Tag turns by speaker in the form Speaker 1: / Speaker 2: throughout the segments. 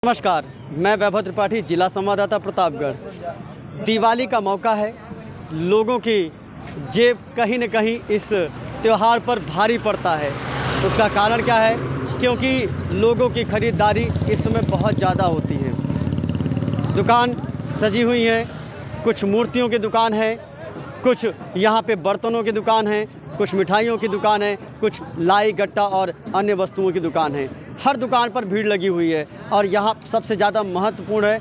Speaker 1: नमस्कार, मैं वैभव त्रिपाठी, जिला संवाददाता प्रतापगढ़। दिवाली का मौका है, लोगों की जेब कहीं न कहीं इस त्यौहार पर भारी पड़ता है। उसका कारण क्या है? क्योंकि लोगों की ख़रीदारी इस समय बहुत ज़्यादा होती है। दुकान सजी हुई है, कुछ मूर्तियों की दुकान है, कुछ यहाँ पे बर्तनों की दुकान है, कुछ मिठाइयों की दुकान है, कुछ लाई गट्टा और अन्य वस्तुओं की दुकान है। हर दुकान पर भीड़ लगी हुई है और यहाँ सबसे ज़्यादा महत्वपूर्ण है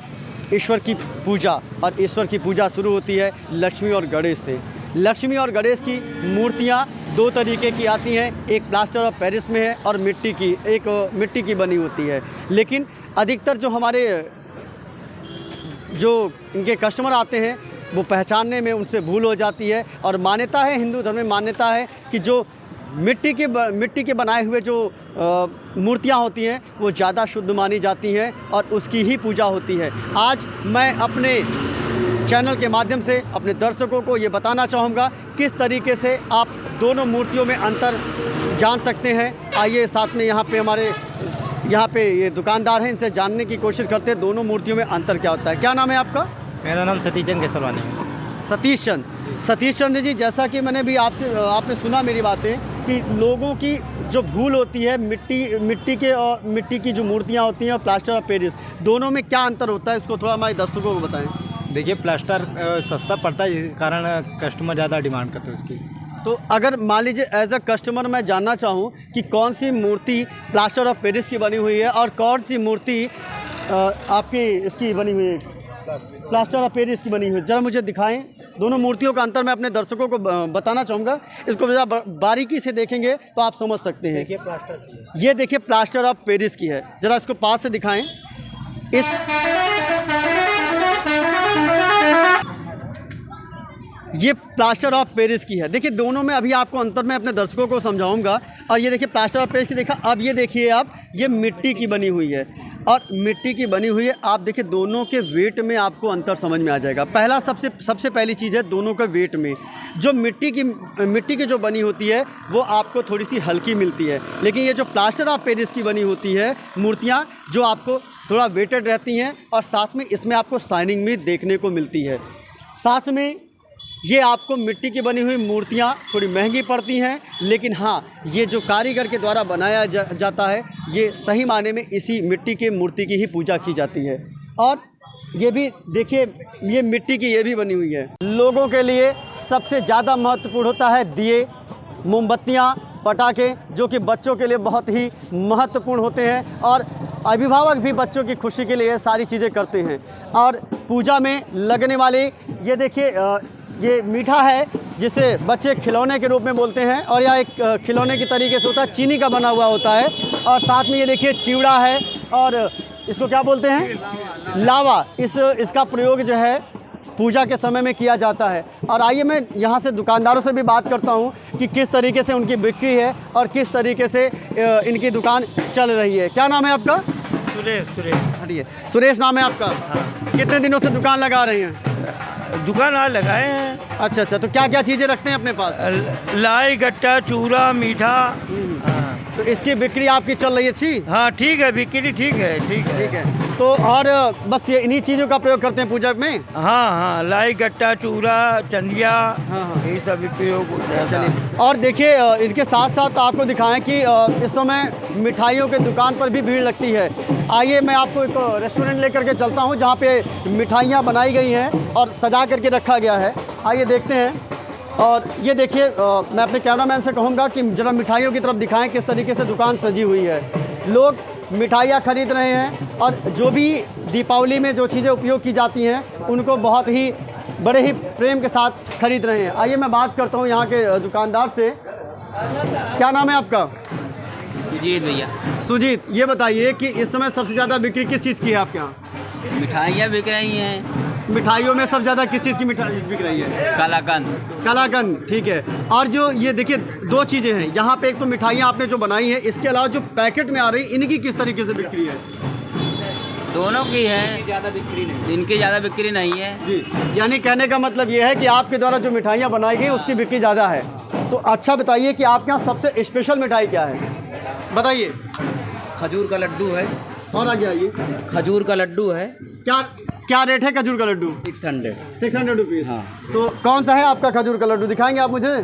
Speaker 1: ईश्वर की पूजा। और ईश्वर की पूजा शुरू होती है लक्ष्मी और गणेश से। लक्ष्मी और गणेश की मूर्तियाँ दो तरीके की आती हैं, एक प्लास्टर ऑफ पेरिस में है और मिट्टी की बनी होती है। लेकिन अधिकतर जो हमारे इनके कस्टमर आते हैं वो पहचानने में उनसे भूल हो जाती है। और मान्यता है, हिंदू धर्म में मान्यता है कि जो मिट्टी के बनाए हुए जो मूर्तियाँ होती हैं वो ज़्यादा शुद्ध मानी जाती हैं और उसकी ही पूजा होती है। आज मैं अपने चैनल के माध्यम से अपने दर्शकों को ये बताना चाहूँगा किस तरीके से आप दोनों मूर्तियों में अंतर जान सकते हैं। आइए साथ में यहाँ पे ये दुकानदार हैं, इनसे जानने की कोशिश करते हैं दोनों मूर्तियों में अंतर क्या होता है। क्या नाम है आपका?
Speaker 2: मेरा नाम सतीश चंद केसरवानी है।
Speaker 1: सतीश चंद जी, जैसा कि मैंने भी आपने सुना मेरी बातें कि लोगों की जो भूल होती है मिट्टी की जो मूर्तियाँ होती हैं और प्लास्टर ऑफ पेरिस, दोनों में क्या अंतर होता है, इसको थोड़ा हमारे दर्शकों को बताएं।
Speaker 2: देखिए, प्लास्टर सस्ता पड़ता है, इस कारण कस्टमर ज़्यादा डिमांड करते हैं उसकी।
Speaker 1: तो अगर मान लीजिए एज अ कस्टमर मैं जानना चाहूँ कि कौन सी मूर्ति प्लास्टर ऑफ पेरिस की बनी हुई है और कौन सी मूर्ति आपकी इसकी बनी हुई है, प्लास्टर ऑफ पेरिस की बनी हुई है, ज़रा मुझे दिखाएं। दोनों मूर्तियों का अंतर मैं अपने दर्शकों को बताना चाहूँगा। इसको ज़रा बारीकी से देखेंगे तो आप समझ सकते हैं। ये देखिए प्लास्टर ऑफ पेरिस की है, ज़रा इसको पास से दिखाएं। ये प्लास्टर ऑफ पेरिस की है। देखिए दोनों में अभी आपको अंतर मैं अपने दर्शकों को समझाऊंगा। और ये देखिए प्लास्टर ऑफ पेरिस की देखा, अब ये देखिए आप, ये मिट्टी की बनी हुई है और मिट्टी की बनी हुई है। आप देखिए दोनों के वेट में आपको अंतर समझ में आ जाएगा। पहला सबसे पहली चीज़ है दोनों के वेट में। जो मिट्टी की जो बनी होती है वो आपको थोड़ी सी हल्की मिलती है, लेकिन ये जो प्लास्टर ऑफ पेरिस की बनी होती है मूर्तियाँ, जो आपको थोड़ा वेटेड रहती हैं और साथ में इसमें आपको शाइनिंग भी देखने को मिलती है। साथ में ये आपको मिट्टी की बनी हुई मूर्तियाँ थोड़ी महंगी पड़ती हैं, लेकिन हाँ, ये जो कारीगर के द्वारा बनाया जाता है, ये सही मायने में इसी मिट्टी की मूर्ति की ही पूजा की जाती है। और ये भी देखिए, ये मिट्टी की ये भी बनी हुई है। लोगों के लिए सबसे ज़्यादा महत्वपूर्ण होता है दिए, मोमबत्तियाँ, पटाखे, जो कि बच्चों के लिए बहुत ही महत्वपूर्ण होते हैं और अभिभावक भी बच्चों की खुशी के लिए सारी चीज़ें करते हैं। और पूजा में लगने वाले ये देखिए, ये मीठा है जिसे बच्चे खिलौने के रूप में बोलते हैं और यह एक खिलौने की तरीके से होता है, चीनी का बना हुआ होता है। और साथ में ये देखिए चिवड़ा है और इसको क्या बोलते हैं, लावा। इसका प्रयोग जो है पूजा के समय में किया जाता है। और आइए मैं यहाँ से दुकानदारों से भी बात करता हूँ कि किस तरीके से उनकी बिक्री है और किस तरीके से इनकी दुकान चल रही है। क्या नाम है आपका?
Speaker 2: सुरेश।
Speaker 1: हटिए, सुरेश नाम है आपका।
Speaker 2: हाँ।
Speaker 1: कितने दिनों से दुकान लगा रही हैं?
Speaker 2: दुकान आज लगाए हैं।
Speaker 1: अच्छा, तो क्या क्या चीज़ें रखते हैं अपने पास?
Speaker 2: लाई गट्टा, चूरा, मीठा। हाँ।
Speaker 1: तो इसकी बिक्री आपकी चल रही है अच्छी?
Speaker 2: हाँ ठीक है, बिक्री ठीक है।
Speaker 1: तो और बस ये इन्हीं चीज़ों का प्रयोग करते हैं पूजा में?
Speaker 2: हाँ, लाई गट्टा, चूरा, चंदिया,
Speaker 1: हाँ,
Speaker 2: ये सब प्रयोग होता है।
Speaker 1: चलिए, और देखिए इनके साथ साथ आपको दिखाएं कि इस समय मिठाइयों के दुकान पर भी भीड़ लगती है। आइए मैं आपको एक रेस्टोरेंट लेकर के चलता हूँ जहाँ पे मिठाइयाँ बनाई गई हैं और सजा करके रखा गया है। आइए देखते हैं। और ये देखिए, मैं अपने कैमरामैन से कहूँगा कि ज़रा मिठाइयों की तरफ दिखाएं किस तरीके से दुकान सजी हुई है। लोग मिठाइयाँ खरीद रहे हैं और जो भी दीपावली में जो चीज़ें उपयोग की जाती हैं उनको बहुत ही बड़े ही प्रेम के साथ खरीद रहे हैं। आइए मैं बात करता हूँ यहाँ के दुकानदार से। क्या नाम है आपका?
Speaker 3: सुजीत भैया।
Speaker 1: सुजीत, ये बताइए कि इस समय सबसे ज़्यादा बिक्री किस चीज़ की है आपके यहाँ?
Speaker 3: मिठाइयाँ बिक रही हैं।
Speaker 1: मिठाइयों में सबसे ज़्यादा किस चीज़ की मिठाई बिक रही है? कलाकंद, ठीक है। और जो ये देखिए दो चीज़ें हैं यहाँ पे, एक तो मिठाइयाँ आपने जो बनाई है, इसके अलावा जो पैकेट में आ रही इनकी किस तरीके से बिक्री है?
Speaker 3: दोनों की है, इनकी ज़्यादा बिक्री नहीं है
Speaker 1: जी। यानी कहने का मतलब ये है कि आपके द्वारा जो मिठाइयाँ बनाई गई उसकी बिक्री ज़्यादा है। तो अच्छा बताइए कि आपके यहाँ सबसे स्पेशल मिठाई क्या है, बताइए।
Speaker 3: खजूर का लड्डू है।
Speaker 1: और आगे आइए।
Speaker 3: खजूर का लड्डू है
Speaker 1: क्या क्या रेट है खजूर का लड्डू?
Speaker 3: 600।
Speaker 1: 600 रुपीज़।
Speaker 3: हाँ।
Speaker 1: तो कौन सा है आपका खजूर का लड्डू, दिखाएंगे आप मुझे?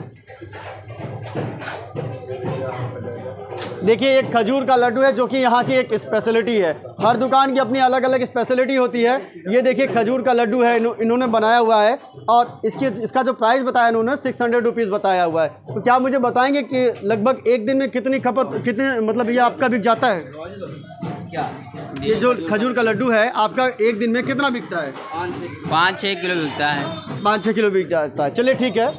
Speaker 1: देखिए एक खजूर का लड्डू है जो कि यहाँ की एक स्पेशलिटी है। हर दुकान की अपनी अलग अलग स्पेशलिटी होती है। ये देखिए खजूर का लड्डू है, इन्होंने बनाया हुआ है और इसका जो प्राइस बताया इन्होंने 600 रुपीज़ बताया हुआ है। तो क्या मुझे बताएंगे कि लगभग एक दिन में कितने मतलब ये आपका बिक जाता है?
Speaker 3: क्या
Speaker 1: ये जो खजूर का लड्डू है आपका एक दिन में कितना बिकता है?
Speaker 3: 5-6 किलो बिकता है।
Speaker 1: 5-6 किलो बिक जाता है। चलिए ठीक है।